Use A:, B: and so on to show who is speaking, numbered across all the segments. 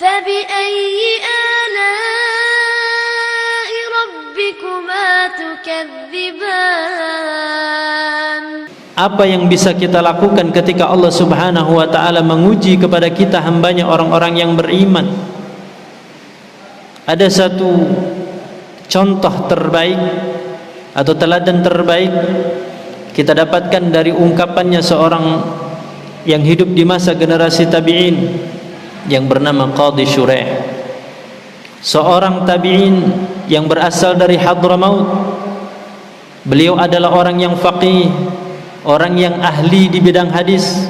A: فبأي آلاء ربكما تكذبان.
B: Apa yang bisa kita lakukan ketika Allah Subhanahu wa ta'ala menguji kepada kita hambanya orang-orang yang beriman? Ada satu contoh terbaik atau teladan terbaik kita dapatkan dari ungkapannya seorang yang hidup di masa generasi tabi'in yang bernama Qadhi Shuraih. Seorang tabi'in yang berasal dari Hadramaut. Beliau adalah orang yang faqih, orang yang ahli di bidang hadis.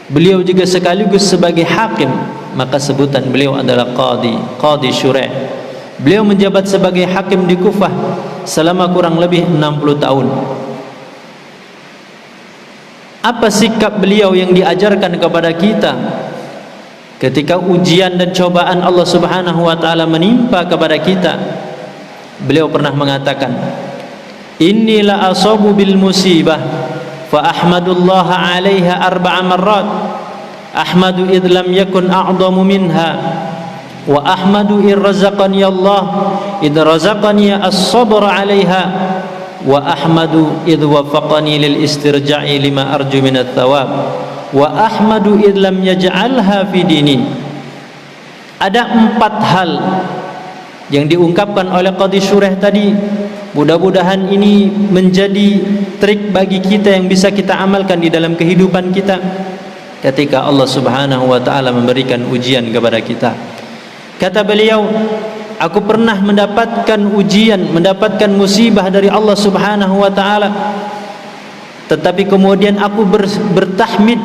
B: Beliau juga sekaligus sebagai hakim, maka sebutan beliau adalah Qadhi Shuraih. Beliau menjabat sebagai hakim di Kufah selama kurang lebih 60 tahun. Apa sikap beliau yang diajarkan kepada kita ketika ujian dan cobaan Allah Subhanahu wa ta'ala menimpa kepada kita? Beliau pernah mengatakan, inni la asabu bil musibah fa ahmadullaha 'alaiha arba'a marrat, ahmadu id lam yakun a'dhamu minha, wa ahmadu in razaqani Allah id razaqani as-sabr 'alaiha, wa ahmadu id wafaqani lil istirja'i lima arju minat thawab, wa ahmadu id lam yaj'alha fi dini. Ada 4 hal yang diungkapkan oleh Qadhi Shuraih tadi. Mudah-mudahan ini menjadi trik bagi kita yang bisa kita amalkan di dalam kehidupan kita ketika Allah Subhanahu wa ta'ala memberikan ujian kepada kita. Kata beliau, aku pernah mendapatkan ujian, mendapatkan musibah dari Allah Subhanahu wa ta'ala, tetapi kemudian aku bertahmid,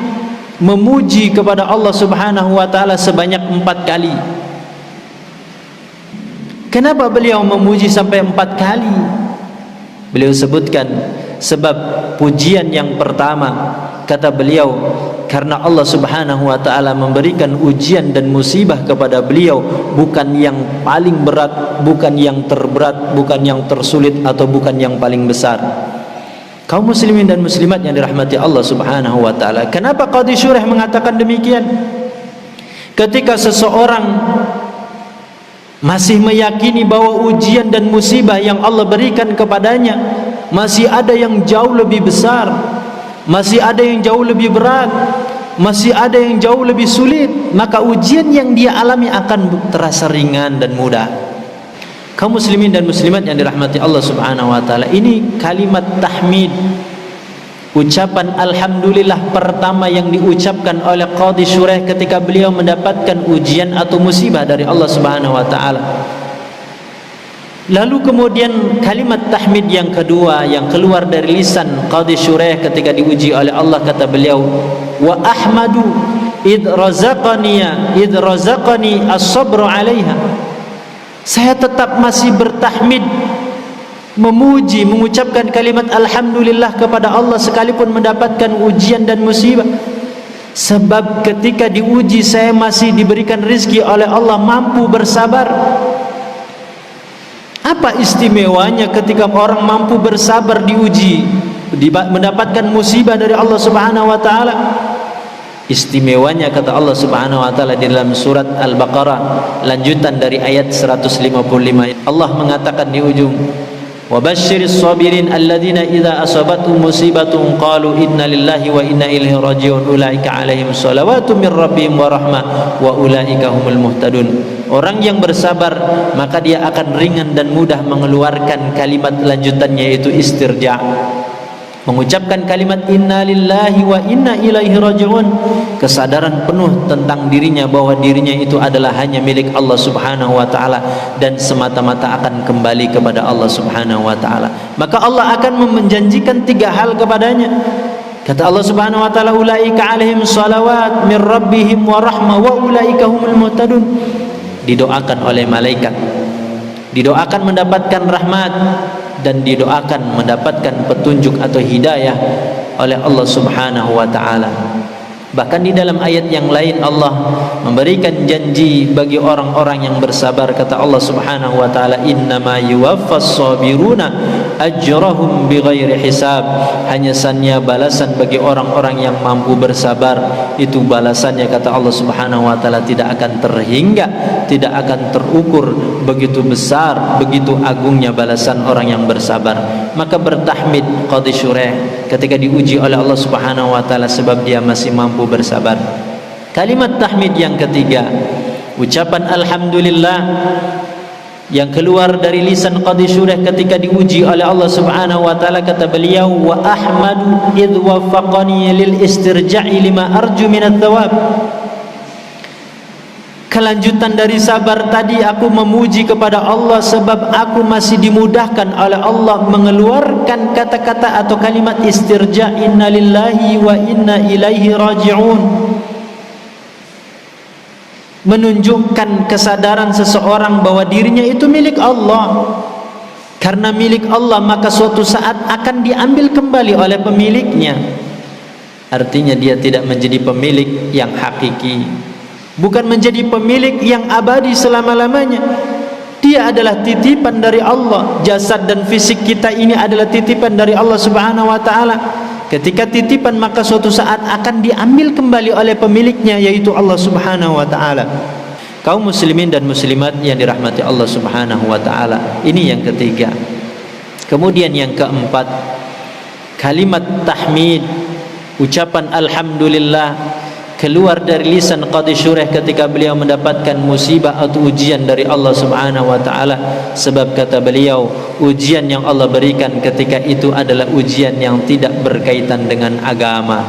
B: memuji kepada Allah Subhanahu wa ta'ala sebanyak 4 kali. Kenapa beliau memuji sampai 4 kali? Beliau sebutkan sebab pujian yang pertama, kata beliau, karena Allah Subhanahu wa ta'ala memberikan ujian dan musibah kepada beliau bukan yang paling berat, bukan yang terberat, bukan yang tersulit, atau bukan yang paling besar. Kaum muslimin dan muslimat yang dirahmati Allah Subhanahu wa ta'ala, kenapa Qadhi Shuraih mengatakan demikian? Ketika seseorang masih meyakini bahwa ujian dan musibah yang Allah berikan kepadanya masih ada yang jauh lebih besar, masih ada yang jauh lebih berat, masih ada yang jauh lebih sulit, maka ujian yang dia alami akan terasa ringan dan mudah. Kaum muslimin dan muslimat yang dirahmati Allah Subhanahu wa ta'ala, ini kalimat tahmid, ucapan alhamdulillah pertama yang diucapkan oleh Qadhi Shuraih ketika beliau mendapatkan ujian atau musibah dari Allah Subhanahu wa ta'ala. Lalu kemudian kalimat tahmid yang kedua yang keluar dari lisan Qadhi Shuraih ketika diuji oleh Allah, kata beliau, wa ahmadu id razaqani as-sabr 'alaiha. Saya tetap masih bertahmid, memuji, mengucapkan kalimat alhamdulillah kepada Allah sekalipun mendapatkan ujian dan musibah. Sebab ketika diuji saya masih diberikan rizki oleh Allah, mampu bersabar. Apa istimewanya ketika orang mampu bersabar diuji, mendapatkan musibah dari Allah Subhanahu wa ta'ala? Istimewanya, kata Allah Subhanahu wa ta'ala di dalam surat Al-Baqarah, lanjutan dari ayat 155. Allah mengatakan di ujung, wa basyiris sabirin alladzina idza asabatuhum musibatun qalu inna lillahi wa inna ilaihi raji'un ulaika alaihim shalawatun mir rabbihim wa rahmah wa ulaika humul muhtadun. Orang yang bersabar maka dia akan ringan dan mudah mengeluarkan kalimat lanjutannya, yaitu istirja', mengucapkan kalimat inna lillahi wa inna ilaihi raji'un, kesadaran penuh tentang dirinya bahwa dirinya itu adalah hanya milik Allah Subhanahu wa ta'ala dan semata-mata akan kembali kepada Allah Subhanahu wa ta'ala. Maka Allah akan menjanjikan 3 hal kepadanya. Kata Allah Subhanahu wa ta'ala, ulaika alaihim salawat mir rabbihim wa rahmah wa ulaika humul muhtadun. Didoakan oleh malaikat, didoakan mendapatkan rahmat, dan didoakan mendapatkan petunjuk atau hidayah oleh Allah Subhanahu wa ta'ala. Bahkan di dalam ayat yang lain Allah memberikan janji bagi orang-orang yang bersabar. Kata Allah Subhanahu wa ta'ala, innama yuwaffas sabiruna ajrahum bighairi hisab. Hanya saja balasan bagi orang-orang yang mampu bersabar, itu balasannya kata Allah Subhanahu wa taala tidak akan terhingga, tidak akan terukur. Begitu besar, begitu agungnya balasan orang yang bersabar. Maka bertahmid Qadhi Shuraih ketika diuji oleh Allah Subhanahu wa taala sebab dia masih mampu bersabar. Kalimat tahmid yang ketiga, ucapan alhamdulillah yang keluar dari lisan Qadhi Shuraih ketika diuji oleh Allah Subhanahu wa taala, kata beliau, wa ahmadu idh wafaqani lil istirja'i lima arju minat thawab. Kelanjutan dari sabar tadi, aku memuji kepada Allah sebab aku masih dimudahkan oleh Allah mengeluarkan kata-kata atau kalimat istirja', inna lillahi wa inna ilaihi raji'un, menunjukkan kesadaran seseorang bahwa dirinya itu milik Allah. Karena milik Allah maka suatu saat akan diambil kembali oleh pemiliknya. Artinya dia tidak menjadi pemilik yang hakiki, bukan menjadi pemilik yang abadi selama-lamanya. Dia adalah titipan dari Allah. Jasad dan fisik kita ini adalah titipan dari Allah Subhanahu wa taala. Ketika titipan maka suatu saat akan diambil kembali oleh pemiliknya, yaitu Allah Subhanahu wa taala. Kaum muslimin dan muslimat yang dirahmati Allah Subhanahu wa taala, ini yang ketiga. Kemudian yang keempat, kalimat tahmid, ucapan alhamdulillah keluar dari lisan Qadhi Shuraih ketika beliau mendapatkan musibah atau ujian dari Allah Subhanahu wa taala. Sebab kata beliau, ujian yang Allah berikan ketika itu adalah ujian yang tidak berkaitan dengan agama.